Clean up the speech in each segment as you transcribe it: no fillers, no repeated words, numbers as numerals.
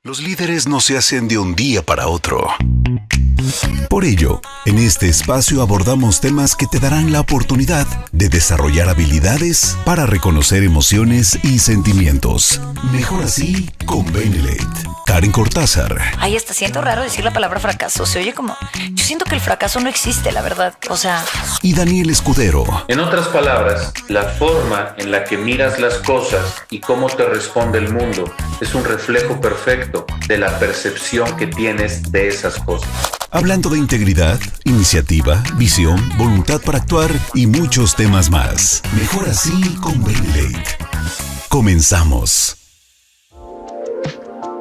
Los líderes no se hacen de un día para otro. Por ello, en este espacio abordamos temas que te darán la oportunidad de desarrollar habilidades para reconocer emociones y sentimientos. Mejor así con Benelete. Karen Cortázar. Ay, hasta siento raro decir la palabra fracaso. Se oye como... Yo siento que el fracaso no existe, la verdad. O sea... Y Daniel Escudero. En otras palabras, la forma en la que miras las cosas y cómo te responde el mundo es un reflejo perfecto de la percepción que tienes de esas cosas. Hablando de integridad, iniciativa, visión, voluntad para actuar y muchos temas más. Mejor así con Benelete. Comenzamos.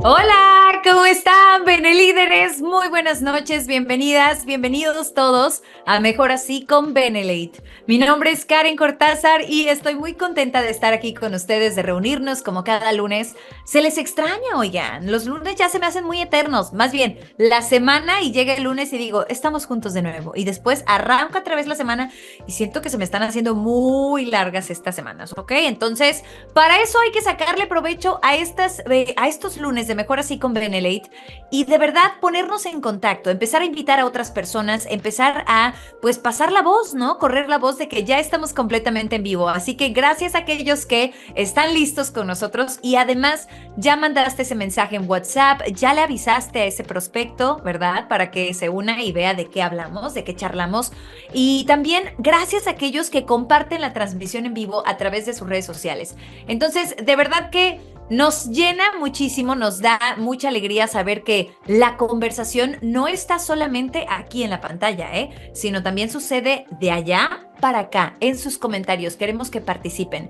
Hola, ¿cómo están, Benelíderes? Muy buenas noches, bienvenidas, bienvenidos todos a Mejor Así con Benelete. Mi nombre es Karen Cortázar y estoy muy contenta de estar aquí con ustedes, de reunirnos como cada lunes. Se les extraña, oigan, los lunes ya se me hacen muy eternos, más bien la semana y llega el lunes y digo, estamos juntos de nuevo. Y después arranco otra vez la semana y siento que se me están haciendo muy largas estas semanas, ¿ok? Entonces, para eso hay que sacarle provecho a estos lunes de Mejor Así con Benelete y de verdad ponernos en contacto, empezar a invitar a otras personas, empezar a pues pasar la voz, ¿no? Correr la voz de que ya estamos completamente en vivo. Así que gracias a aquellos que están listos con nosotros y además ya mandaste ese mensaje en WhatsApp, ya le avisaste a ese prospecto, ¿verdad? Para que se una y vea de qué hablamos, de qué charlamos. Y también gracias a aquellos que comparten la transmisión en vivo a través de sus redes sociales. Entonces, de verdad que nos llena muchísimo, nos da mucha alegría saber que la conversación no está solamente aquí en la pantalla, sino también sucede de allá para acá, en sus comentarios. Queremos que participen.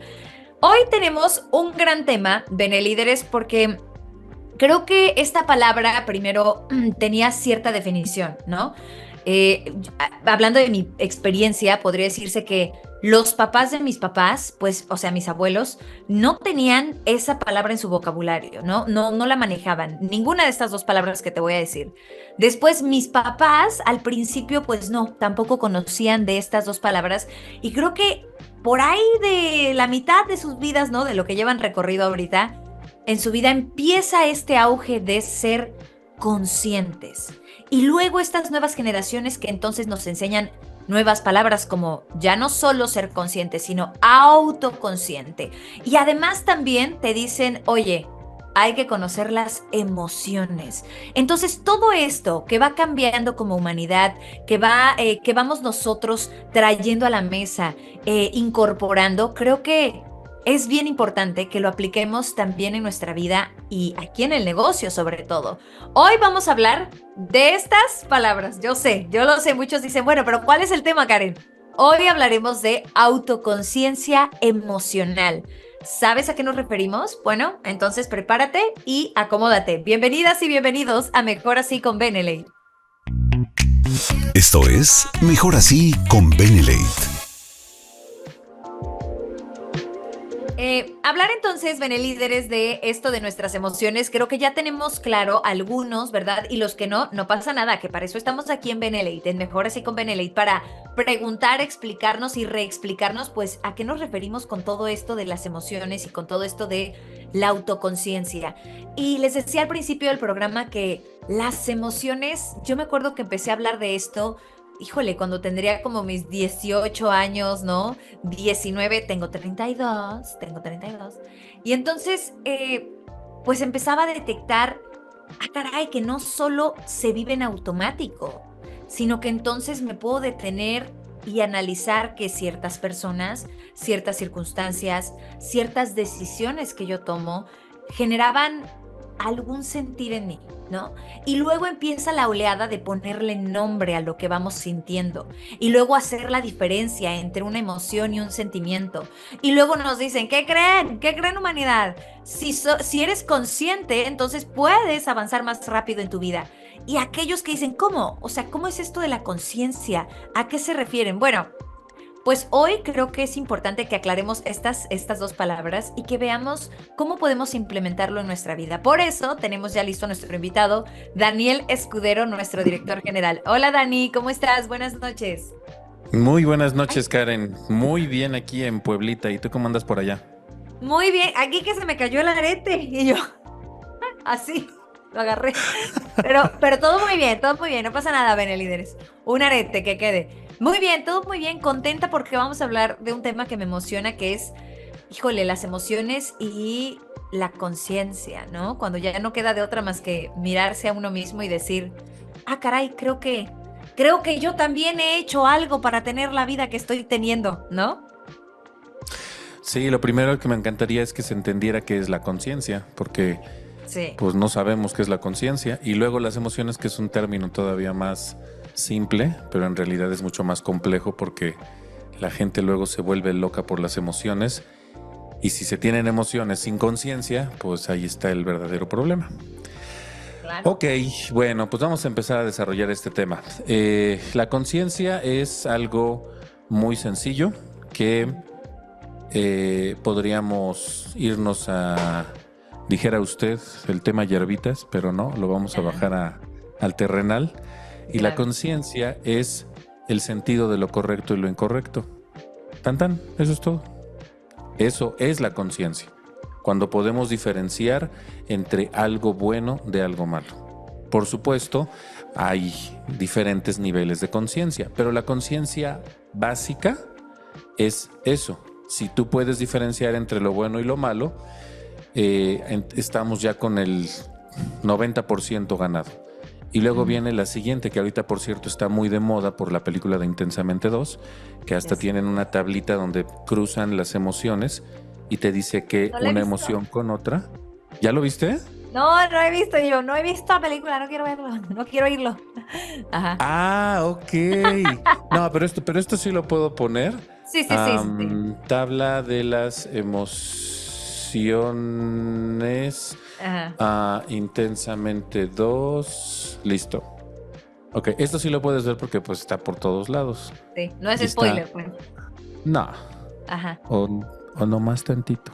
Hoy tenemos un gran tema, Benelíderes, porque creo que esta palabra primero tenía cierta definición, ¿no? Hablando de mi experiencia, podría decirse que los papás de mis papás, pues, o sea, mis abuelos, no tenían esa palabra en su vocabulario, ¿no? No la manejaban. Ninguna de estas dos palabras que te voy a decir. Después, mis papás, al principio, pues no, tampoco conocían de estas dos palabras. Y creo que por ahí de la mitad de sus vidas, ¿no? De lo que llevan recorrido ahorita, en su vida empieza este auge de ser conscientes. Y luego estas nuevas generaciones que entonces nos enseñan nuevas palabras como ya no solo ser consciente, sino autoconsciente. Y además también te dicen, oye, hay que conocer las emociones. Entonces todo esto que va cambiando como humanidad, que vamos nosotros trayendo a la mesa, incorporando, creo que es bien importante que lo apliquemos también en nuestra vida y aquí en el negocio sobre todo. Hoy vamos a hablar de estas palabras. Yo lo sé, muchos dicen, bueno, pero ¿cuál es el tema, Karen? Hoy hablaremos de autoconciencia emocional. ¿Sabes a qué nos referimos? Bueno, entonces prepárate y acomódate. Bienvenidas y bienvenidos a Mejor Así con Benelete. Esto es Mejor Así con Benelete. Hablar entonces, Benelíderes, de esto de nuestras emociones, creo que ya tenemos claro algunos, ¿verdad? Y los que no pasa nada, que para eso estamos aquí en Benelete, en Mejor Así con Benelete, para preguntar, explicarnos y reexplicarnos, pues, a qué nos referimos con todo esto de las emociones y con todo esto de la autoconciencia. Y les decía al principio del programa que las emociones, yo me acuerdo que empecé a hablar de esto, híjole, cuando tendría como mis 18 años, ¿no? 19, tengo 32. Y entonces, pues empezaba a detectar, caray, que no solo se vive en automático, sino que entonces me puedo detener y analizar que ciertas personas, ciertas circunstancias, ciertas decisiones que yo tomo, generaban algún sentir en mí, ¿no? Y luego empieza la oleada de ponerle nombre a lo que vamos sintiendo y luego hacer la diferencia entre una emoción y un sentimiento. Y luego nos dicen, ¿qué creen? ¿Qué creen, humanidad? Si eres consciente, entonces puedes avanzar más rápido en tu vida. Y aquellos que dicen, ¿cómo? O sea, ¿cómo es esto de la conciencia? ¿A qué se refieren? Bueno, pues hoy creo que es importante que aclaremos estas dos palabras y que veamos cómo podemos implementarlo en nuestra vida. Por eso tenemos ya listo a nuestro invitado, Daniel Escudero, nuestro director general. Hola, Dani, ¿cómo estás? Buenas noches. Muy buenas noches, Karen. Muy bien aquí en Pueblita. ¿Y tú cómo andas por allá? Muy bien, aquí que se me cayó el arete y yo, así. lo agarré. Pero todo muy bien, no pasa nada, Bene Líderes. Un arete que quede. Muy bien, todo muy bien, contenta porque vamos a hablar de un tema que me emociona, que es, híjole, las emociones y la conciencia, ¿no? Cuando ya no queda de otra más que mirarse a uno mismo y decir, ah, caray, creo que yo también he hecho algo para tener la vida que estoy teniendo, ¿no? Sí, lo primero que me encantaría es que se entendiera qué es la conciencia, porque Sí, pues no sabemos qué es la conciencia. Y luego las emociones, que es un término todavía más simple, pero en realidad es mucho más complejo porque la gente luego se vuelve loca por las emociones. Y si se tienen emociones sin conciencia, pues ahí está el verdadero problema. claro. Ok, bueno, pues vamos a empezar a desarrollar este tema. La conciencia es algo muy sencillo que podríamos irnos a, dijera usted, el tema hierbitas, pero no, lo vamos a bajar al terrenal. Y la Claro. conciencia es el sentido de lo correcto y lo incorrecto. Tan tan, eso es todo. Eso es la conciencia. Cuando podemos diferenciar entre algo bueno de algo malo. Por supuesto, hay diferentes niveles de conciencia, pero la conciencia básica es eso. Si tú puedes diferenciar entre lo bueno y lo malo, estamos ya con el 90% ganado. Y luego viene la siguiente, que ahorita por cierto está muy de moda por la película de Intensamente 2, que hasta Yes. tienen una tablita donde cruzan las emociones y te dice que No la he una visto. emoción con otra. ¿Ya lo viste? No he visto yo, no he visto la película, no quiero verlo, no quiero oírlo. Ajá. Ah, ok. No, pero esto sí lo puedo poner. Sí, sí, sí, sí, sí. Tabla de las emociones. Ajá. Intensamente 2. Listo. Ok, esto sí lo puedes ver porque pues está por todos lados. Sí, no es Y está- spoiler, pues. No, Ajá. o no más tantito.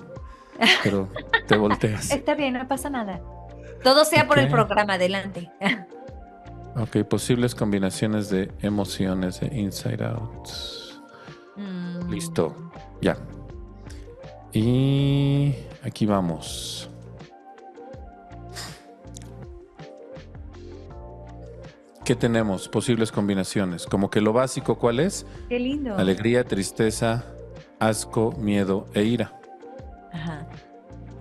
Pero te volteas. Está bien, no pasa nada. Todo sea por el Ok. programa, adelante. Ok, posibles combinaciones de emociones de Inside Out. Mm. Listo, ya. Y aquí vamos. ¿Qué tenemos? Posibles combinaciones. Como que lo básico, ¿cuál es? Qué lindo. Alegría, tristeza, asco, miedo e ira. Ajá.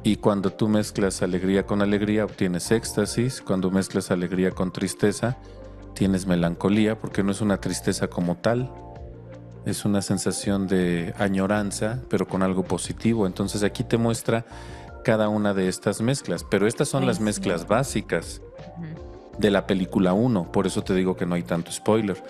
Y cuando tú mezclas alegría con alegría, obtienes éxtasis. Cuando mezclas alegría con tristeza, tienes melancolía, porque no es una tristeza como tal. Es una sensación de añoranza, pero con algo positivo. Entonces aquí te muestra cada una de estas mezclas. Pero estas son las Buenísimo. mezclas básicas Ujú. de la película 1. Por eso te digo que no hay tanto spoiler.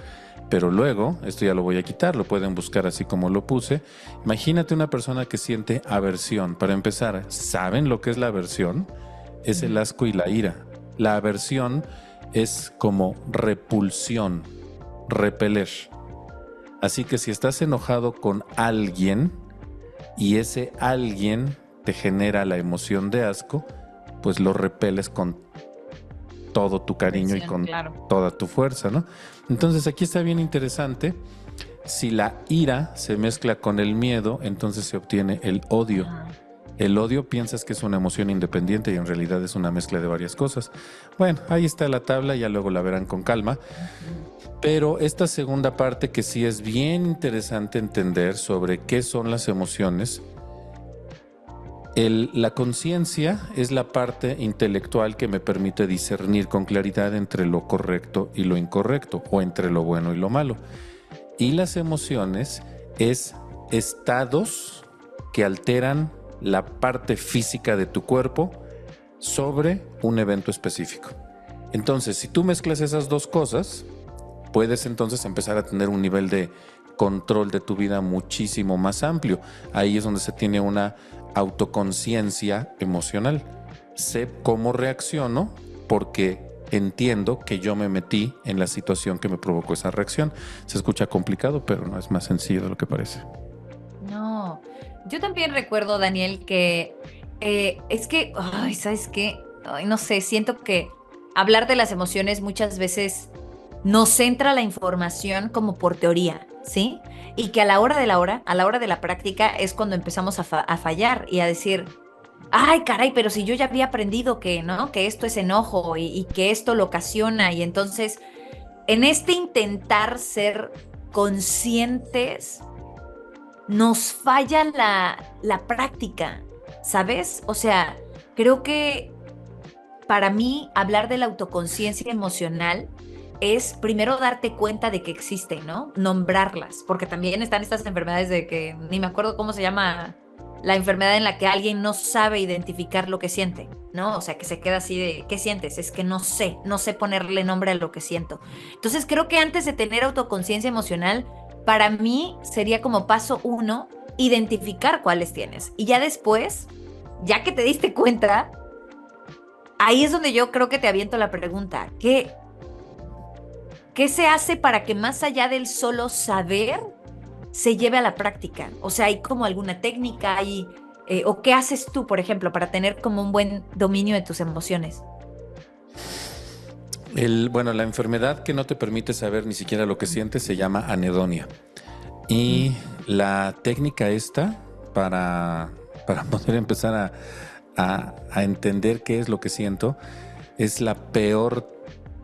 Pero luego, esto ya lo voy a quitar, lo pueden buscar así como lo puse. Imagínate una persona que siente aversión. Para empezar, ¿saben lo que es la aversión? Es el asco y la ira. La aversión es como repulsión, repeler. Así que si estás enojado con alguien y ese alguien te genera la emoción de asco, pues lo repeles con todo tu cariño y Aversión, con claro. toda tu fuerza, ¿no? Entonces aquí está bien interesante. Si la ira se mezcla con el miedo, entonces se obtiene el odio. Ajá. El odio piensas que es una emoción independiente y en realidad es una mezcla de varias cosas. Bueno, ahí está la tabla, ya luego la verán con calma. Pero esta segunda parte que sí es bien interesante entender sobre qué son las emociones. La conciencia es la parte intelectual que me permite discernir con claridad entre lo correcto y lo incorrecto, o entre lo bueno y lo malo. Y las emociones es estados que alteran la parte física de tu cuerpo sobre un evento específico. Entonces, si tú mezclas esas dos cosas, puedes entonces empezar a tener un nivel de control de tu vida muchísimo más amplio. Ahí es donde se tiene una autoconciencia emocional. Sé cómo reacciono porque entiendo que yo me metí en la situación que me provocó esa reacción. Se escucha complicado, pero no es más sencillo de lo que parece. No, yo también recuerdo, Daniel, que es que, ay, ¿sabes qué? Ay, no sé, siento que hablar de las emociones muchas veces nos centra la información como por teoría, ¿sí? Y que a la hora de la práctica es cuando empezamos a fallar y a decir, ay, caray, pero si yo ya había aprendido que, ¿no? Que esto es enojo y que esto lo ocasiona. Y entonces, en este intentar ser conscientes, nos falla la práctica, ¿sabes? O sea, creo que para mí hablar de la autoconciencia emocional es primero darte cuenta de que existen, ¿no? Nombrarlas, porque también están estas enfermedades de que ni me acuerdo cómo se llama la enfermedad en la que alguien no sabe identificar lo que siente, ¿no? O sea, que se queda así de, ¿qué sientes? Es que no sé ponerle nombre a lo que siento. Entonces creo que antes de tener autoconciencia emocional, para mí sería como paso 1, identificar cuáles tienes. Y ya después, ya que te diste cuenta, ahí es donde yo creo que te aviento la pregunta. ¿Qué se hace para que más allá del solo saber se lleve a la práctica? O sea, ¿hay como alguna técnica ahí? ¿O qué haces tú, por ejemplo, para tener como un buen dominio de tus emociones? Bueno, la enfermedad que no te permite saber ni siquiera lo que sientes se llama anedonia. Y la técnica esta para poder empezar a entender qué es lo que siento es la peor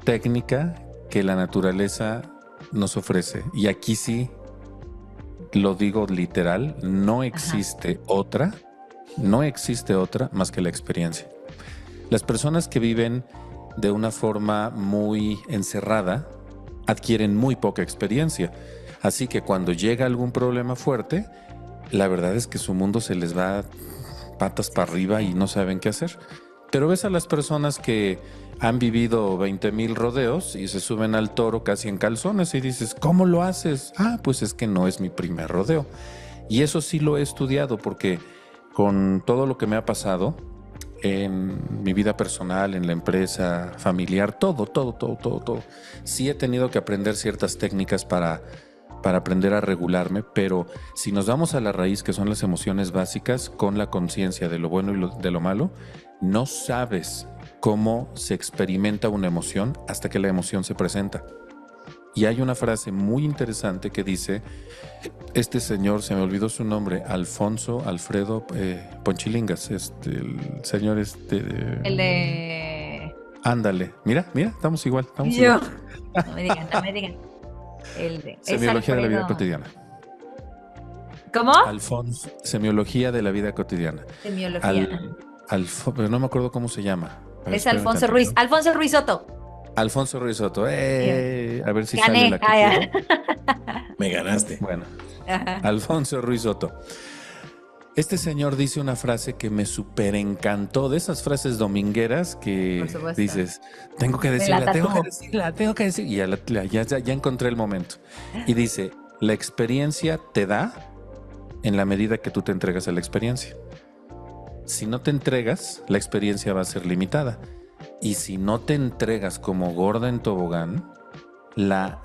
técnica que la naturaleza nos ofrece. Y aquí sí lo digo literal, no existe otra más que la experiencia. Las personas que viven de una forma muy encerrada adquieren muy poca experiencia. Así que cuando llega algún problema fuerte, la verdad es que su mundo se les va patas para arriba y no saben qué hacer. Pero ves a las personas que han vivido 20,000 rodeos y se suben al toro casi en calzones y dices, ¿cómo lo haces? Ah, pues es que no es mi primer rodeo. Y eso sí lo he estudiado porque con todo lo que me ha pasado en mi vida personal, en la empresa, familiar, todo. Sí he tenido que aprender ciertas técnicas para aprender a regularme, pero si nos vamos a la raíz, que son las emociones básicas, con la conciencia de lo bueno y de lo malo, no sabes cómo se experimenta una emoción hasta que la emoción se presenta. Y hay una frase muy interesante que dice, este señor, se me olvidó su nombre, Alfonso Alfredo Ponchilingas, el señor El de... Ándale, mira, estamos igual. Yo. Igual. No me digan. El de... Semiología de la vida cotidiana. ¿Cómo? Semiología de la vida cotidiana. Semiología. Pero no me acuerdo cómo se llama. Es Alfonso Ruiz. ¿No? Alfonso Ruiz Soto. Alfonso Ruiz Soto. A ver si Gané. sale la que Me ganaste. Bueno, Alfonso Ruiz Soto. Este señor dice una frase que me súper encantó, de esas frases domingueras que dices, tengo que decirla. Y ya encontré el momento. Y dice, la experiencia te da en la medida que tú te entregas a la experiencia. Si no te entregas, la experiencia va a ser limitada. Y si no te entregas como gorda en tobogán, la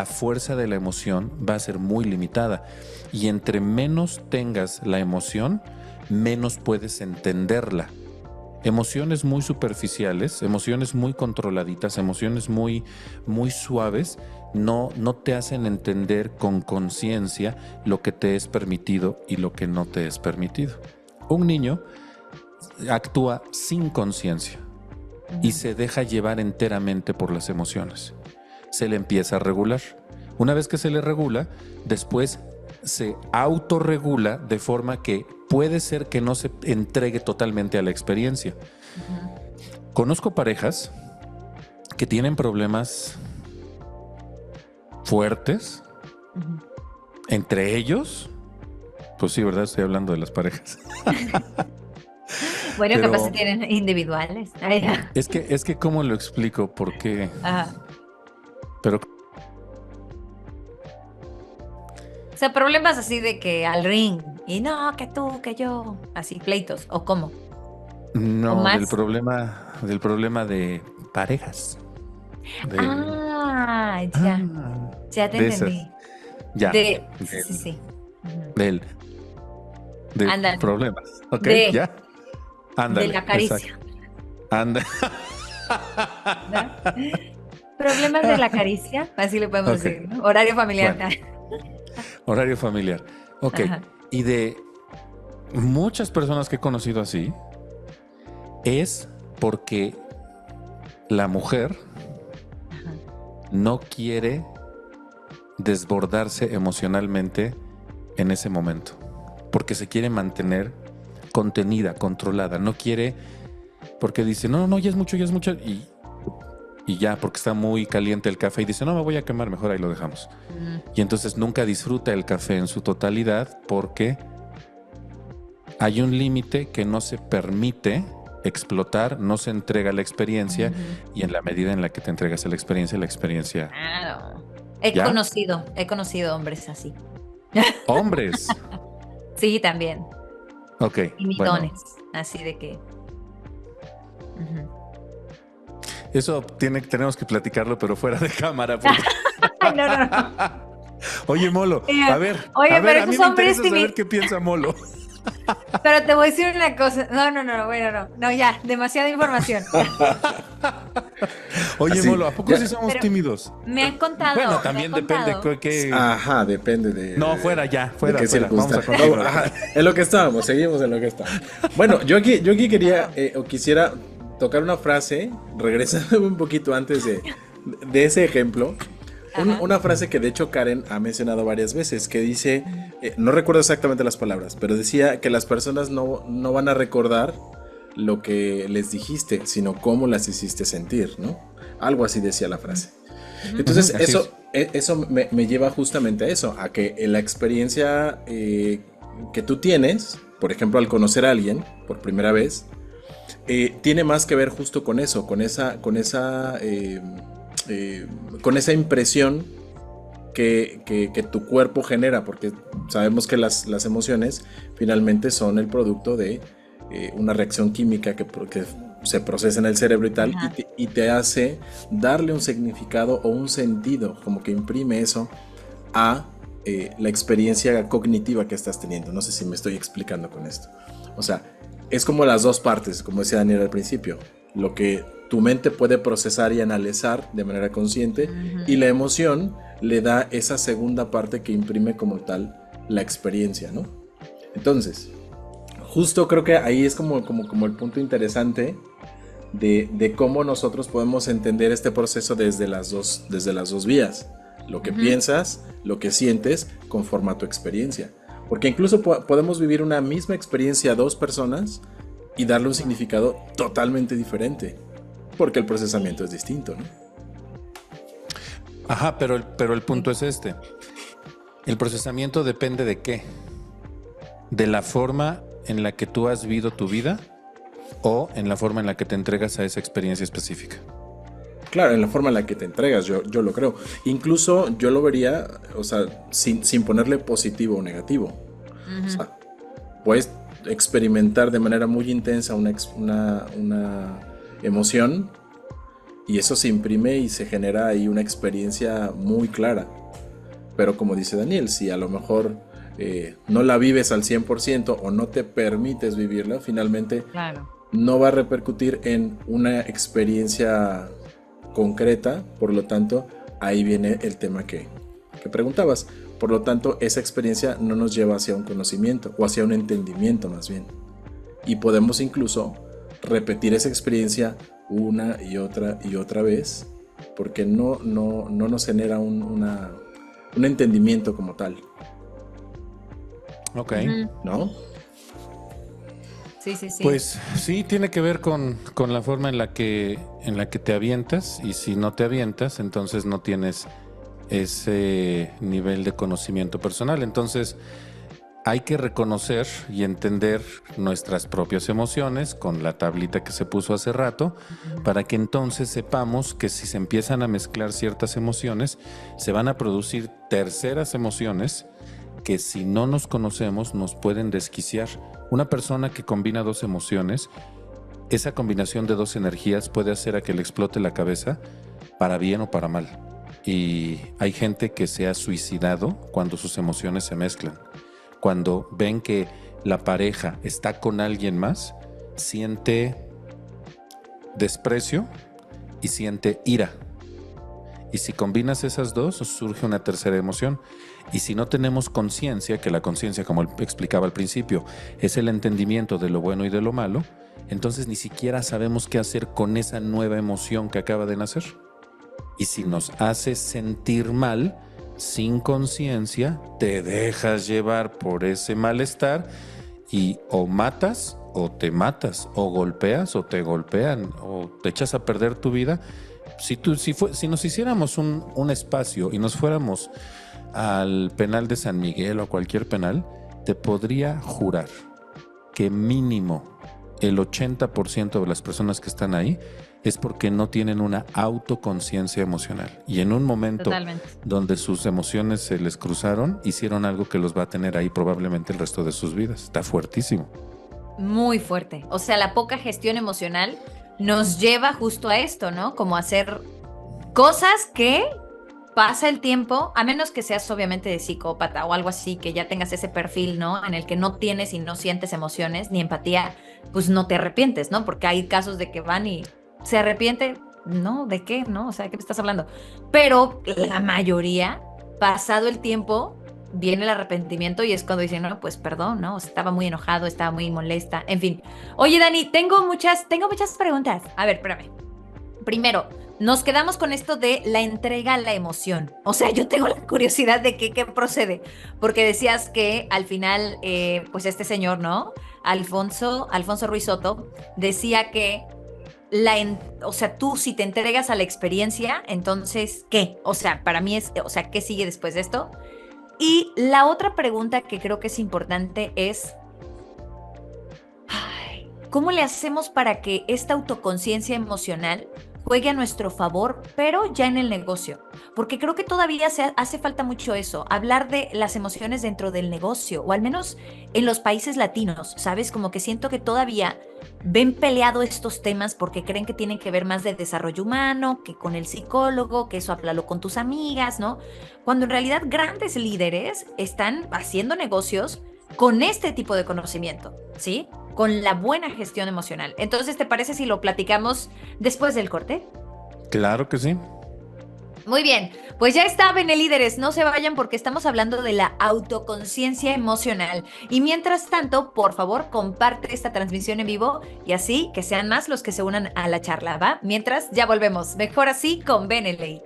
fuerza de la emoción va a ser muy limitada. Y entre menos tengas la emoción, menos puedes entenderla. Emociones muy superficiales, emociones muy controladitas, emociones muy, muy suaves, no te hacen entender con conciencia lo que te es permitido y lo que no te es permitido. Un niño actúa sin conciencia y se deja llevar enteramente por las emociones. Se le empieza a regular. Una vez que se le regula, después se autorregula de forma que puede ser que no se entregue totalmente a la experiencia. Conozco parejas que tienen problemas fuertes entre ellos. Pues sí, ¿verdad? Estoy hablando de las parejas. Bueno, capaz si tienen individuales. Es que ¿cómo lo explico? Porque... Pero... O sea, problemas así de que al ring, y no, que tú, que yo, así, pleitos, ¿o cómo? No, del problema de parejas. Ya te entendí. Ya. Sí. De problemas. ¿Ok? ¿Ya? Ándale. De la caricia. Anda. Problemas de la caricia, así le podemos decir, ¿no? Horario familiar. Bueno, horario familiar. Ok. Ajá. Y de muchas personas que he conocido así, es porque la mujer no quiere desbordarse emocionalmente en ese momento, porque se quiere mantener contenida, controlada, no quiere, porque dice, no, ya es mucho, y ya, porque está muy caliente el café y dice, no, me voy a quemar, mejor ahí lo dejamos. Y entonces nunca disfruta el café en su totalidad porque hay un límite que no se permite explotar, no se entrega la experiencia y en la medida en la que te entregas a la experiencia. Claro. He conocido hombres así. ¿Hombres? Sí, también. Ok. Timidones, así de que... Eso tenemos que platicarlo, pero fuera de cámara. Porque... Ay, no. Oye, Molo, a ver, pero a mí esos me hombres interesa saber qué piensa Molo. Pero te voy a decir una cosa. No, ya, demasiada información. Oye, Así, Molo, ¿a poco sí somos tímidos? Me han contado. Bueno, también depende que... Ajá, depende de... No, fuera. ¿De qué Vamos a circunstancia? continuar. Ajá, en lo que estábamos, seguimos en lo que estábamos. Bueno, yo aquí quería, o quisiera tocar una frase, regresando un poquito antes de ese ejemplo. Una frase que de hecho Karen ha mencionado varias veces, que dice, no recuerdo exactamente las palabras, pero decía que las personas no van a recordar lo que les dijiste, sino cómo las hiciste sentir, ¿no? Algo así decía la frase. Entonces eso me lleva justamente a eso, a que la experiencia que tú tienes, por ejemplo al conocer a alguien por primera vez, tiene más que ver justo con eso, con esa impresión que tu cuerpo genera, porque sabemos que las emociones finalmente son el producto de una reacción química que se procesa en el cerebro y tal, y te hace darle un significado o un sentido, como que imprime eso a la experiencia cognitiva que estás teniendo. No sé si me estoy explicando con esto. O sea, es como las dos partes, como decía Daniel al principio, lo que tu mente puede procesar y analizar de manera consciente, y la emoción le da esa segunda parte que imprime como tal la experiencia, ¿no? Entonces, justo creo que ahí es como el punto interesante de cómo nosotros podemos entender este proceso desde las dos vías. Lo que piensas, lo que sientes, conforma tu experiencia. Porque incluso podemos vivir una misma experiencia a dos personas y darle un significado totalmente diferente, porque el procesamiento es distinto, ¿no? Ajá, pero el punto es este. ¿El procesamiento depende de qué? ¿De la forma en la que tú has vivido tu vida o en la forma en la que te entregas a esa experiencia específica? Claro, en la forma en la que te entregas, yo lo creo. Incluso yo lo vería, o sea, sin ponerle positivo o negativo. O sea, puedes experimentar de manera muy intensa una emoción, y eso se imprime y se genera ahí una experiencia muy clara. Pero como dice Daniel, si a lo mejor no la vives al 100% o no te permites vivirla, finalmente no va a repercutir en una experiencia concreta. Por lo tanto, ahí viene el tema que preguntabas. Por lo tanto, esa experiencia no nos lleva hacia un conocimiento o hacia un entendimiento más bien. Y podemos incluso repetir esa experiencia una y otra vez, porque no nos genera un entendimiento como tal. Ok. ¿No? Sí. Pues sí, tiene que ver con la forma en la que te avientas, y si no te avientas, entonces no tienes ese nivel de conocimiento personal. Entonces hay que reconocer y entender nuestras propias emociones con la tablita que se puso hace rato, para que entonces sepamos que si se empiezan a mezclar ciertas emociones, se van a producir terceras emociones que, si no nos conocemos, nos pueden desquiciar. Una persona que combina dos emociones, esa combinación de dos energías puede hacer a que le explote la cabeza para bien o para mal. Y hay gente que se ha suicidado cuando sus emociones se mezclan. Cuando ven que la pareja está con alguien más, siente desprecio y siente ira. Y si combinas esas dos, surge una tercera emoción. Y si no tenemos conciencia, que la conciencia, como explicaba al principio, es el entendimiento de lo bueno y de lo malo, entonces ni siquiera sabemos qué hacer con esa nueva emoción que acaba de nacer. Y si nos hace sentir mal, sin conciencia, te dejas llevar por ese malestar y o matas o te matas, o golpeas o te golpean, o te echas a perder tu vida. Si nos hiciéramos un espacio y nos fuéramos al penal de San Miguel o a cualquier penal, te podría jurar que mínimo el 80% de las personas que están ahí es porque no tienen una autoconciencia emocional. Y en un momento Totalmente. donde sus emociones se les cruzaron, hicieron algo que los va a tener ahí probablemente el resto de sus vidas. Está fuertísimo. Muy fuerte. O sea, la poca gestión emocional nos lleva justo a esto, ¿no? Como hacer cosas que pasa el tiempo, a menos que seas obviamente de psicópata o algo así, que ya tengas ese perfil, ¿no? En el que no tienes y no sientes emociones ni empatía, pues no te arrepientes, ¿no? Porque hay casos de que van y se arrepiente, ¿no? ¿De qué? ¿No? O sea, ¿de qué me estás hablando? Pero la mayoría, pasado el tiempo, viene el arrepentimiento y es cuando dicen, no, pues perdón, ¿no? O sea, estaba muy enojado, estaba muy molesta, en fin. Oye, Dani, tengo muchas preguntas. A ver, espérame. Primero, nos quedamos con esto de la entrega a la emoción. O sea, yo tengo la curiosidad de qué procede, porque decías que al final, pues este señor, ¿no? Alfonso Ruiz Soto, decía que o sea, tú si te entregas a la experiencia, entonces, ¿qué? O sea, para mí es, o sea, ¿qué sigue después de esto? Y la otra pregunta que creo que es importante es, ¿cómo le hacemos para que esta autoconciencia emocional juegue a nuestro favor, pero ya en el negocio? Porque creo que todavía hace falta mucho eso, hablar de las emociones dentro del negocio, o al menos en los países latinos, ¿sabes? Como que siento que todavía ven peleado estos temas porque creen que tienen que ver más de desarrollo humano, que con el psicólogo, que eso háblalo con tus amigas, ¿no? Cuando en realidad grandes líderes están haciendo negocios con este tipo de conocimiento, ¿sí? Con la buena gestión emocional. Entonces, ¿te parece si lo platicamos después del corte? Claro que sí. Muy bien, pues ya está, Benelíderes, no se vayan porque estamos hablando de la autoconciencia emocional. Y mientras tanto, por favor, comparte esta transmisión en vivo y así que sean más los que se unan a la charla, ¿va? Mientras, ya volvemos. Mejor así con Benelate.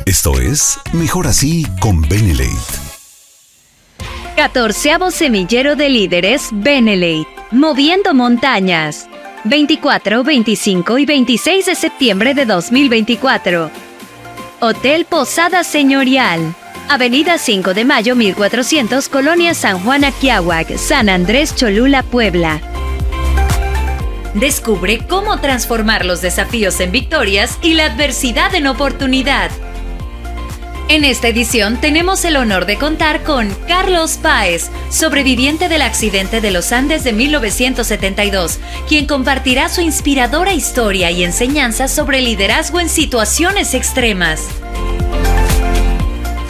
Esto es Mejor Así con Benelate. 14º Semillero de Líderes Benelate, moviendo montañas. 24, 25 y 26 de septiembre de 2024. Hotel Posada Señorial, Avenida 5 de Mayo 1400, Colonia San Juan Aquiahuac, San Andrés Cholula, Puebla. Descubre cómo transformar los desafíos en victorias y la adversidad en oportunidad. En esta edición tenemos el honor de contar con Carlos Páez, sobreviviente del accidente de los Andes de 1972, quien compartirá su inspiradora historia y enseñanzas sobre liderazgo en situaciones extremas.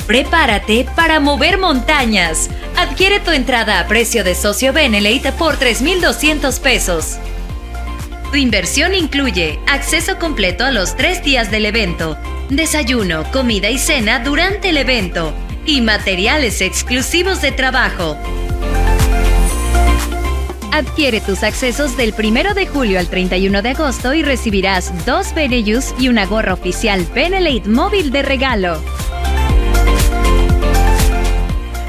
Prepárate para mover montañas. Adquiere tu entrada a precio de socio Benelate por $3,200. Tu inversión incluye acceso completo a los 3 días del evento, desayuno, comida y cena durante el evento y materiales exclusivos de trabajo. Adquiere tus accesos del 1 de julio al 31 de agosto y recibirás 2 Benelux y una gorra oficial Benelate móvil de regalo.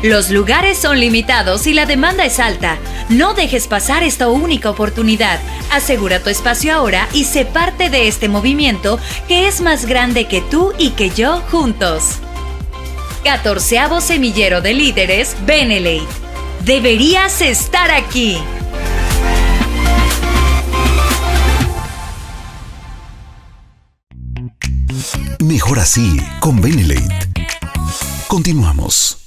Los lugares son limitados y la demanda es alta. No dejes pasar esta única oportunidad. Asegura tu espacio ahora y sé parte de este movimiento que es más grande que tú y que yo juntos. 14º Semillero de Líderes Benelate. Deberías estar aquí. Mejor Así con Benelate. Continuamos.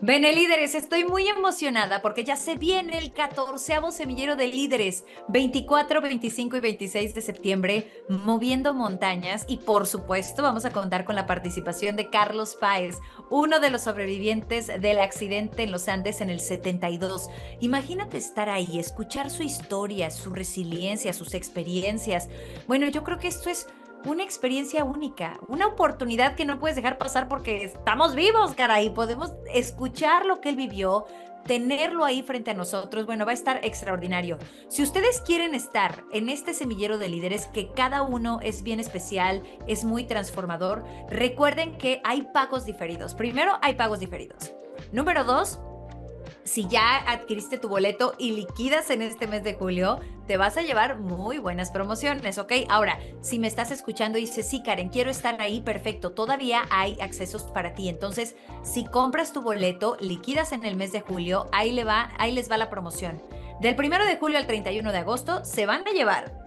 Benelíderes, estoy muy emocionada porque ya se viene el 14º Semillero de Líderes, 24, 25 y 26 de septiembre, moviendo montañas y por supuesto vamos a contar con la participación de Carlos Páez, uno de los sobrevivientes del accidente en los Andes en el 72. Imagínate estar ahí, escuchar su historia, su resiliencia, sus experiencias. Bueno, yo creo que esto es una experiencia única, una oportunidad que no puedes dejar pasar porque estamos vivos, caray. Podemos escuchar lo que él vivió, tenerlo ahí frente a nosotros, bueno, va a estar extraordinario. Si ustedes quieren estar en este semillero de líderes, que cada uno es bien especial, es muy transformador, recuerden que hay pagos diferidos. Primero, hay pagos diferidos. Número 2, si ya adquiriste tu boleto y liquidas en este mes de julio, te vas a llevar muy buenas promociones, ¿ok? Ahora, si me estás escuchando y dices, sí, Karen, quiero estar ahí, perfecto, todavía hay accesos para ti. Entonces, si compras tu boleto, liquidas en el mes de julio, ahí les va la promoción. Del 1 de julio al 31 de agosto se van a llevar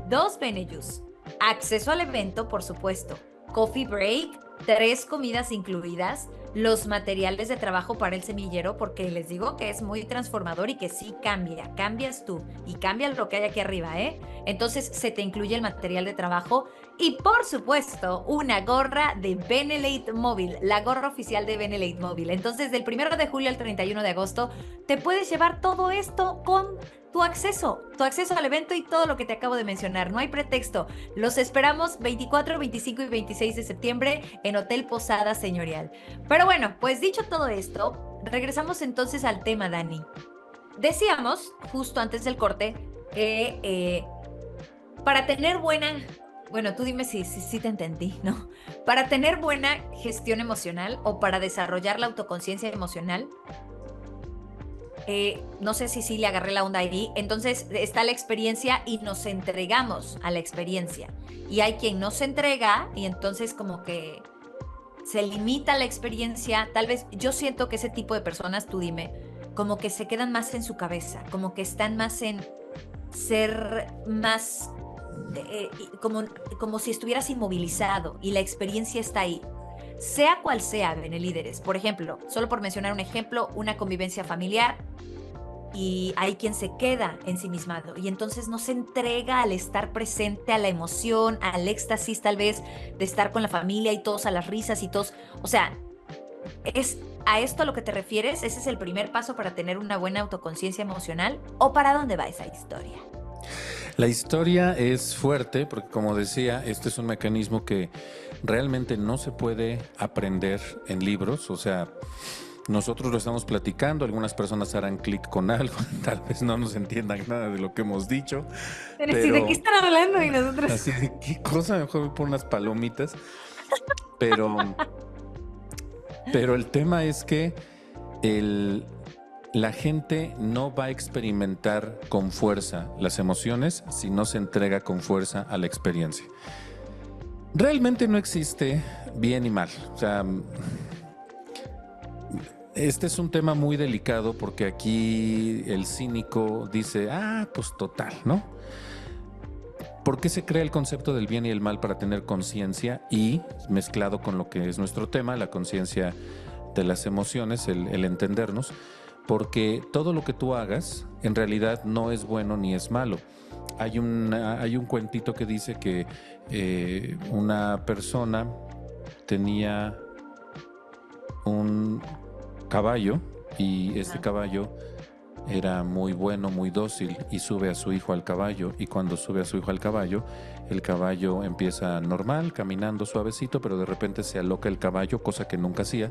2 Benelux, acceso al evento, por supuesto, coffee break, 3 comidas incluidas, los materiales de trabajo para el semillero, porque les digo que es muy transformador y que sí cambias tú y cambia lo que hay aquí arriba, ¿eh? Entonces se te incluye el material de trabajo y por supuesto una gorra de Benelate Móvil, la gorra oficial de Benelate Móvil. Entonces del 1 de julio al 31 de agosto te puedes llevar todo esto con tu acceso al evento y todo lo que te acabo de mencionar. No hay pretexto. Los esperamos 24, 25 y 26 de septiembre en Hotel Posada Señorial. Pero bueno, pues dicho todo esto, regresamos entonces al tema, Dani. Decíamos, justo antes del corte, que para tener buena... Bueno, tú dime si te entendí, ¿no? Para tener buena gestión emocional o para desarrollar la autoconciencia emocional, no sé si le agarré la onda ahí. Entonces está la experiencia y nos entregamos a la experiencia. Y hay quien no se entrega y entonces como que se limita la experiencia. Tal vez yo siento que ese tipo de personas, tú dime, como que se quedan más en su cabeza, como que están más en ser más... como si estuvieras inmovilizado y la experiencia está ahí. Sea cual sea, Benelíderes. Por ejemplo, solo por mencionar un ejemplo, una convivencia familiar y hay quien se queda ensimismado y entonces no se entrega al estar presente, a la emoción, al éxtasis tal vez de estar con la familia y todos a las risas y todos. O sea, ¿es a esto a lo que te refieres? ¿Ese es el primer paso para tener una buena autoconciencia emocional? ¿O para dónde va esa historia? La historia es fuerte porque, como decía, este es un mecanismo que realmente no se puede aprender en libros. O sea, nosotros lo estamos platicando, algunas personas harán clic con algo, tal vez no nos entiendan nada de lo que hemos dicho. Pero ¿de qué están hablando? Y nosotros... Así de, ¿qué cosa? Mejor voy por unas palomitas. Pero el tema es que la gente no va a experimentar con fuerza las emociones si no se entrega con fuerza a la experiencia. Realmente no existe bien y mal. O sea, este es un tema muy delicado porque aquí el cínico dice, pues total, ¿no? ¿Por qué se crea el concepto del bien y el mal? Para tener conciencia y mezclado con lo que es nuestro tema, la conciencia de las emociones, el entendernos. Porque todo lo que tú hagas en realidad no es bueno ni es malo. Hay un cuentito que dice que una persona tenía un caballo y este caballo era muy bueno, muy dócil y sube a su hijo al caballo y cuando sube a su hijo al caballo, el caballo empieza normal, caminando suavecito, pero de repente se aloca el caballo, cosa que nunca hacía,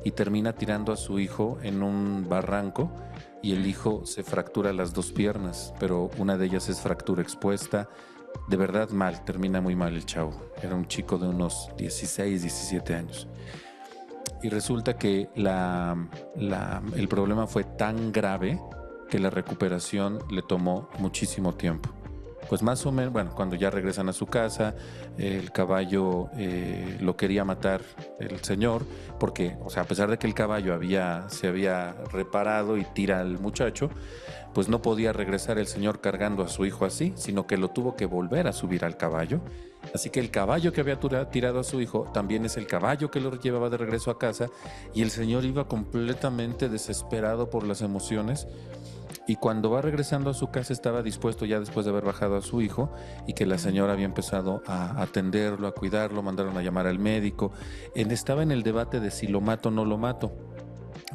y termina tirando a su hijo en un barranco y el hijo se fractura las 2 piernas, pero una de ellas es fractura expuesta. De verdad mal, termina muy mal el chavo. Era un chico de unos 16, 17 años. Y resulta que el problema fue tan grave que la recuperación le tomó muchísimo tiempo. Pues más o menos, bueno, cuando ya regresan a su casa, el caballo lo quería matar el señor, porque, o sea, a pesar de que el caballo se había reparado y tira al muchacho, pues no podía regresar el señor cargando a su hijo así, sino que lo tuvo que volver a subir al caballo. Así que el caballo que había tirado a su hijo también es el caballo que lo llevaba de regreso a casa y el señor iba completamente desesperado por las emociones. Y cuando va regresando a su casa estaba dispuesto ya después de haber bajado a su hijo y que la señora había empezado a atenderlo, a cuidarlo, mandaron a llamar al médico. Él estaba en el debate de si lo mato o no lo mato,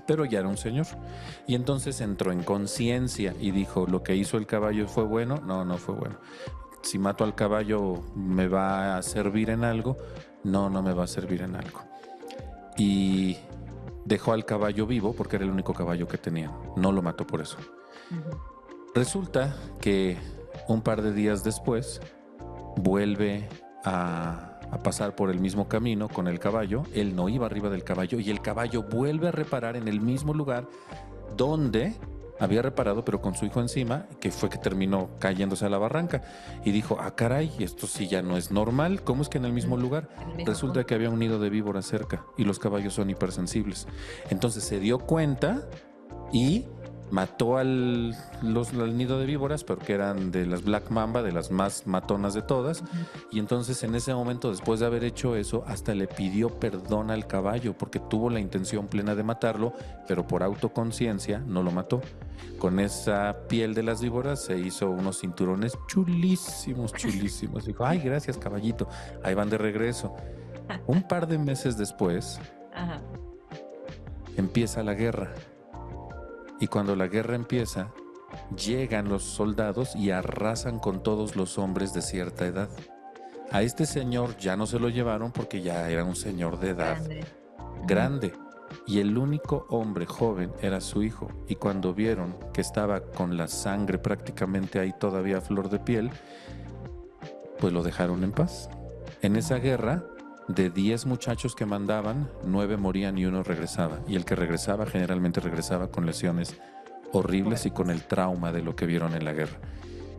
pero ya era un señor. Y entonces entró en conciencia y dijo, ¿lo que hizo el caballo fue bueno? No, no fue bueno. Si mato al caballo, ¿me va a servir en algo? No, no me va a servir en algo. Y dejó al caballo vivo porque era el único caballo que tenían. No lo mató por eso. Resulta que un par de días después vuelve a pasar por el mismo camino con el caballo. Él no iba arriba del caballo y el caballo vuelve a reparar en el mismo lugar donde había reparado, pero con su hijo encima, que fue que terminó cayéndose a la barranca. Y dijo, caray, esto sí ya no es normal. ¿Cómo es que en el mismo lugar? Resulta que había un nido de víboras cerca y los caballos son hipersensibles. Entonces se dio cuenta y mató al nido de víboras, porque eran de las Black Mamba, de las más matonas de todas. Y entonces en ese momento, después de haber hecho eso, hasta le pidió perdón al caballo, porque tuvo la intención plena de matarlo, pero por autoconciencia no lo mató. Con esa piel de las víboras se hizo unos cinturones chulísimos. Dijo, ay, gracias, caballito. Ahí van de regreso. Un par de meses después, empieza la guerra. Y cuando la guerra empieza, llegan los soldados y arrasan con todos los hombres de cierta edad. A este señor ya no se lo llevaron porque ya era un señor de edad grande. Y el único hombre joven era su hijo. Y cuando vieron que estaba con la sangre prácticamente ahí todavía a flor de piel, pues lo dejaron en paz. En esa guerra, de 10 muchachos que mandaban, 9 morían y 1 regresaba. Y el que regresaba generalmente regresaba con lesiones horribles y con el trauma de lo que vieron en la guerra.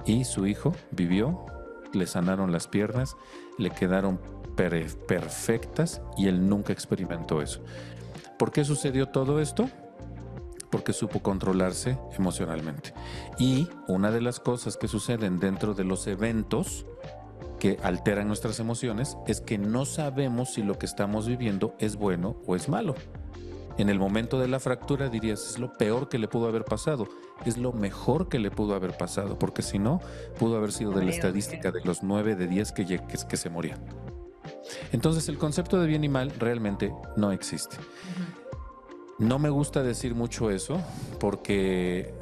Y su hijo vivió, le sanaron las piernas, le quedaron perfectas y él nunca experimentó eso. ¿Por qué sucedió todo esto? Porque supo controlarse emocionalmente. Y una de las cosas que suceden dentro de los eventos que alteran nuestras emociones es que no sabemos si lo que estamos viviendo es bueno o es malo. En el momento de la fractura dirías, es lo peor que le pudo haber pasado, es lo mejor que le pudo haber pasado, porque si no, pudo haber sido de la estadística de los 9 de 10 que se morían. Entonces el concepto de bien y mal realmente no existe. No me gusta decir mucho eso porque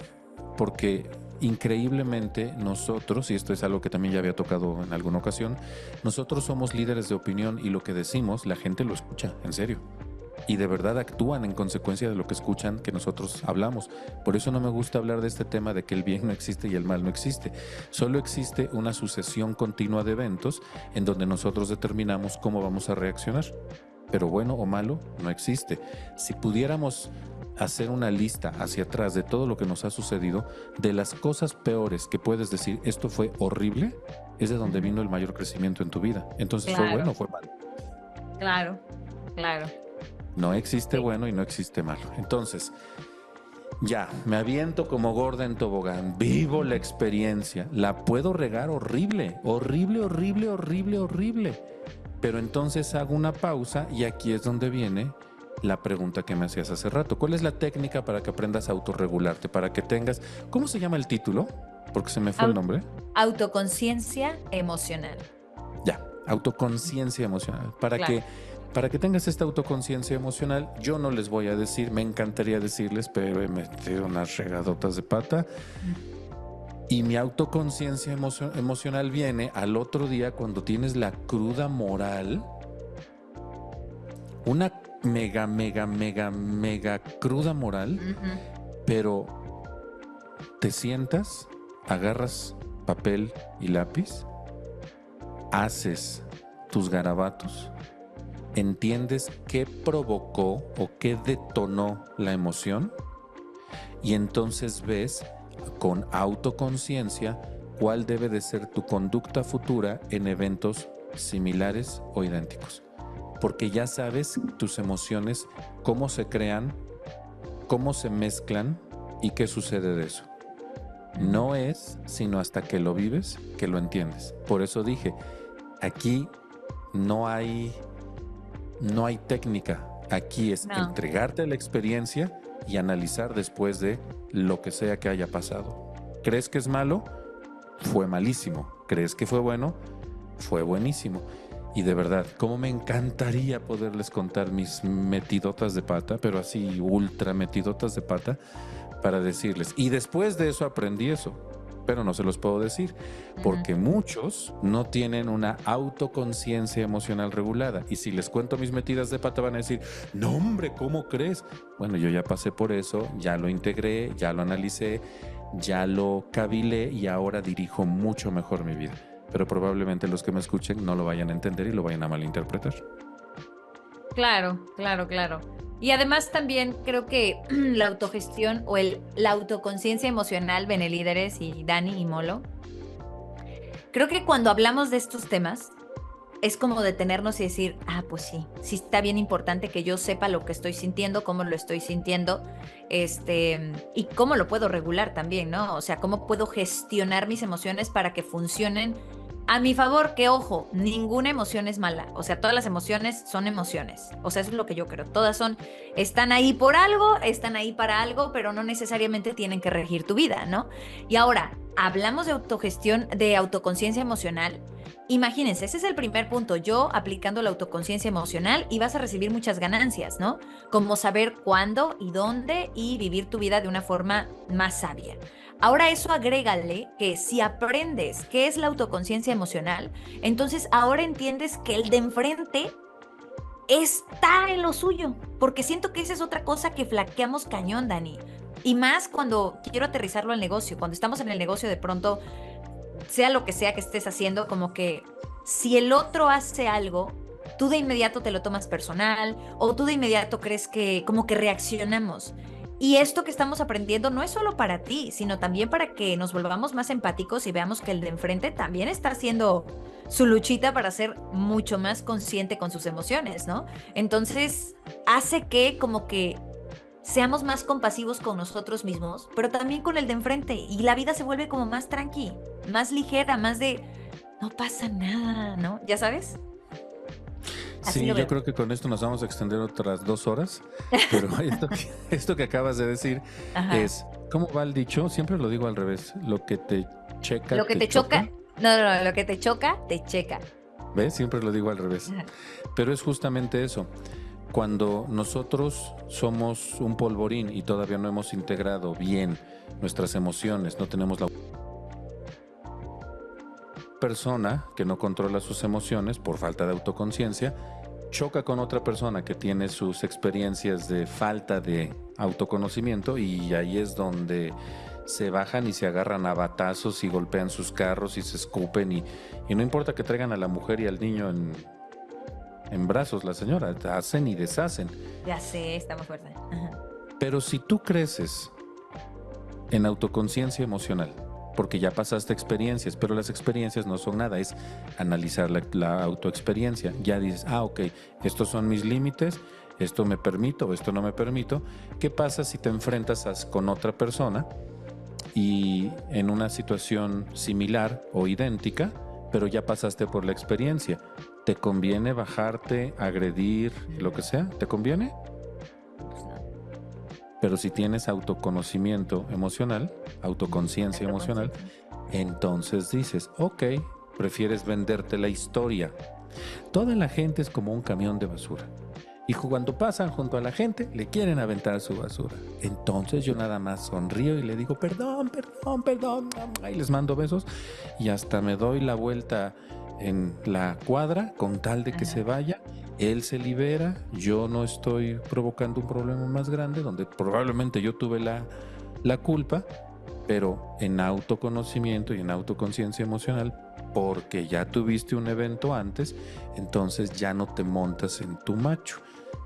increíblemente nosotros, y esto es algo que también ya había tocado en alguna ocasión, nosotros somos líderes de opinión y lo que decimos la gente lo escucha, en serio. Y de verdad actúan en consecuencia de lo que escuchan que nosotros hablamos. Por eso no me gusta hablar de este tema de que el bien no existe y el mal no existe. Solo existe una sucesión continua de eventos en donde nosotros determinamos cómo vamos a reaccionar. Pero bueno o malo no existe. Si pudiéramos hacer una lista hacia atrás de todo lo que nos ha sucedido, de las cosas peores que puedes decir, esto fue horrible, es de donde vino el mayor crecimiento en tu vida. Entonces, ¿fue bueno o fue malo? Claro. No existe bueno y no existe malo. Entonces, ya, me aviento como gorda en tobogán, vivo la experiencia, la puedo regar horrible. Pero entonces hago una pausa y aquí es donde viene la pregunta que me hacías hace rato. ¿Cuál es la técnica para que aprendas a autorregularte? Para que tengas... ¿Cómo se llama el título? Porque se me fue el nombre. Autoconciencia emocional. Ya, autoconciencia emocional. Para que tengas esta autoconciencia emocional, yo no les voy a decir, me encantaría decirles, pero he metido unas regadotas de pata. Y mi autoconciencia emocional viene al otro día cuando tienes la cruda moral. Una mega cruda moral, pero te sientas, agarras papel y lápiz, haces tus garabatos, entiendes qué provocó o qué detonó la emoción y entonces ves con autoconciencia cuál debe de ser tu conducta futura en eventos similares o idénticos. Porque ya sabes tus emociones, cómo se crean, cómo se mezclan y qué sucede de eso. No es sino hasta que lo vives que lo entiendes. Por eso dije, aquí no hay técnica. Aquí es entregarte a la experiencia y analizar después de lo que sea que haya pasado. ¿Crees que es malo? Fue malísimo. ¿Crees que fue bueno? Fue buenísimo. Y de verdad, cómo me encantaría poderles contar mis metidotas de pata, pero así ultra metidotas de pata, para decirles. Y después de eso aprendí eso. pero no se los puedo decir, porque muchos no tienen una autoconciencia emocional regulada. Y si les cuento mis metidas de pata van a decir, no hombre, ¿cómo crees? Bueno, yo ya pasé por eso, ya lo integré, ya lo analicé, ya lo cavilé y ahora dirijo mucho mejor mi vida. Pero probablemente los que me escuchen no lo vayan a entender y lo vayan a malinterpretar. Claro, claro, claro. Y además también creo que la autogestión o la autoconciencia emocional, Benelíderes y Dani y Molo, creo que cuando hablamos de estos temas es como detenernos y decir, pues sí está bien importante que yo sepa lo que estoy sintiendo, cómo lo estoy sintiendo, y cómo lo puedo regular también, ¿no? O sea, cómo puedo gestionar mis emociones para que funcionen a mi favor, que ojo, ninguna emoción es mala. O sea, todas las emociones son emociones. O sea, eso es lo que yo creo. Todas están ahí por algo, están ahí para algo, pero no necesariamente tienen que regir tu vida, ¿no? Y ahora, hablamos de autogestión, de autoconciencia emocional. Imagínense, ese es el primer punto. Yo aplicando la autoconciencia emocional y vas a recibir muchas ganancias, ¿no? Como saber cuándo y dónde y vivir tu vida de una forma más sabia. Ahora eso agrégale que si aprendes qué es la autoconciencia emocional, entonces ahora entiendes que el de enfrente está en lo suyo, porque siento que esa es otra cosa que flaqueamos cañón, Dani. Y más cuando quiero aterrizarlo al negocio, cuando estamos en el negocio de pronto, sea lo que sea que estés haciendo, como que si el otro hace algo, tú de inmediato te lo tomas personal o tú de inmediato crees que como que reaccionamos. Y esto que estamos aprendiendo no es solo para ti, sino también para que nos volvamos más empáticos y veamos que el de enfrente también está haciendo su luchita para ser mucho más consciente con sus emociones, ¿no? Entonces, hace que como que seamos más compasivos con nosotros mismos, pero también con el de enfrente. Y la vida se vuelve como más tranqui, más ligera, más de no pasa nada, ¿no? ¿Ya sabes? Así Sí, yo creo que con esto nos vamos a extender otras 2 horas, pero esto que acabas de decir es, ¿cómo va el dicho? Siempre lo digo al revés, lo que te checa, lo que te choca. No, lo que te choca, te checa. ¿Ves? Siempre lo digo al revés. Pero es justamente eso. Cuando nosotros somos un polvorín y todavía no hemos integrado bien nuestras emociones, no tenemos la persona que no controla sus emociones por falta de autoconciencia, choca con otra persona que tiene sus experiencias de falta de autoconocimiento y ahí es donde se bajan y se agarran a batazos y golpean sus carros y se escupen y no importa que traigan a la mujer y al niño en brazos, la señora, hacen y deshacen. Ya sé, estamos fuertes. Pero si tú creces en autoconciencia emocional, porque ya pasaste experiencias, pero las experiencias no son nada, es analizar la autoexperiencia. Ya dices, ok, estos son mis límites, esto me permito, esto no me permito. ¿Qué pasa si te enfrentas con otra persona y en una situación similar o idéntica, pero ya pasaste por la experiencia? ¿Te conviene bajarte, agredir, lo que sea? ¿Te conviene? Pero si tienes autoconocimiento emocional, autoconciencia emocional, entonces dices, ok, prefieres venderte la historia. Toda la gente es como un camión de basura. Y cuando pasan junto a la gente, le quieren aventar su basura. Entonces yo nada más sonrío y le digo, perdón. Y les mando besos y hasta me doy la vuelta en la cuadra con tal de que se vaya. Él se libera, yo no estoy provocando un problema más grande donde probablemente yo tuve la culpa, pero en autoconocimiento y en autoconciencia emocional, porque ya tuviste un evento antes, entonces ya no te montas en tu macho.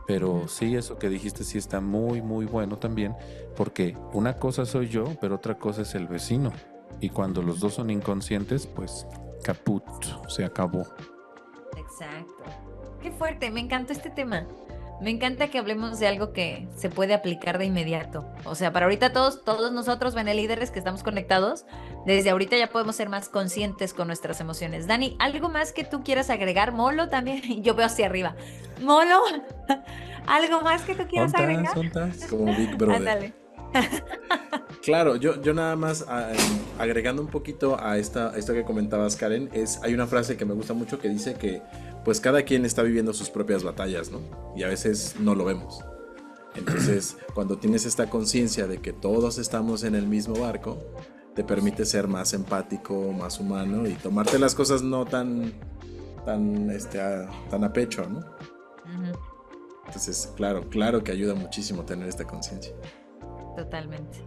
Pero sí, eso que dijiste sí está muy, muy bueno también, porque una cosa soy yo, pero otra cosa es el vecino. Y cuando los dos son inconscientes, pues caput, se acabó. Exacto. Qué fuerte, me encantó este tema. Me encanta que hablemos de algo que se puede aplicar de inmediato. O sea, para ahorita todos nosotros, Benelíderes, que estamos conectados, desde ahorita ya podemos ser más conscientes con nuestras emociones. Dani, ¿algo más que tú quieras agregar? Molo también, yo veo hacia arriba. Molo, ¿algo más que tú quieras agregar? Como Big Brother. Ándale. Claro, yo nada más agregando un poquito a esto que comentabas, Karen, hay una frase que me gusta mucho que dice que pues cada quien está viviendo sus propias batallas, ¿no? Y a veces no lo vemos. Entonces, cuando tienes esta conciencia de que todos estamos en el mismo barco, te permite ser más empático, más humano y tomarte las cosas no tan a pecho, ¿no? Ujú. Entonces, claro que ayuda muchísimo tener esta conciencia. Totalmente.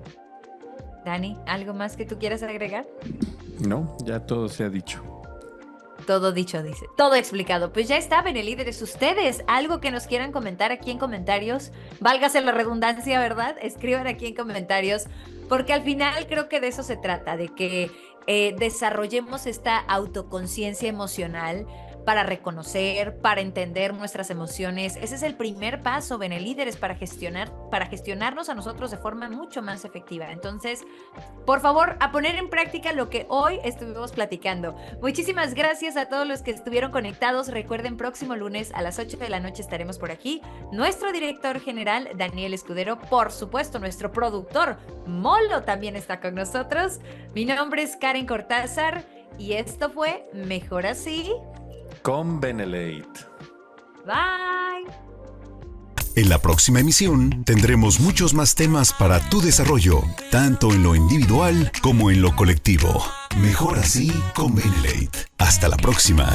Dani, ¿algo más que tú quieras agregar? No, ya todo se ha dicho. Todo dicho, dice. Todo explicado. Pues ya está, Benelíderes. Ustedes, algo que nos quieran comentar aquí en comentarios, válgase la redundancia, ¿verdad? Escriban aquí en comentarios, porque al final creo que de eso se trata, de que desarrollemos esta autoconciencia emocional para reconocer, para entender nuestras emociones. Ese es el primer paso, Benelíderes, para gestionarnos a nosotros de forma mucho más efectiva. Entonces, por favor, a poner en práctica lo que hoy estuvimos platicando. Muchísimas gracias a todos los que estuvieron conectados. Recuerden, próximo lunes a las 8 de la noche estaremos por aquí. Nuestro director general, Daniel Escudero, por supuesto, nuestro productor, Molo, también está con nosotros. Mi nombre es Karen Cortázar y esto fue Mejor Así Con Benelate. Bye. En la próxima emisión tendremos muchos más temas para tu desarrollo, tanto en lo individual como en lo colectivo. Mejor así con Benelate. Hasta la próxima.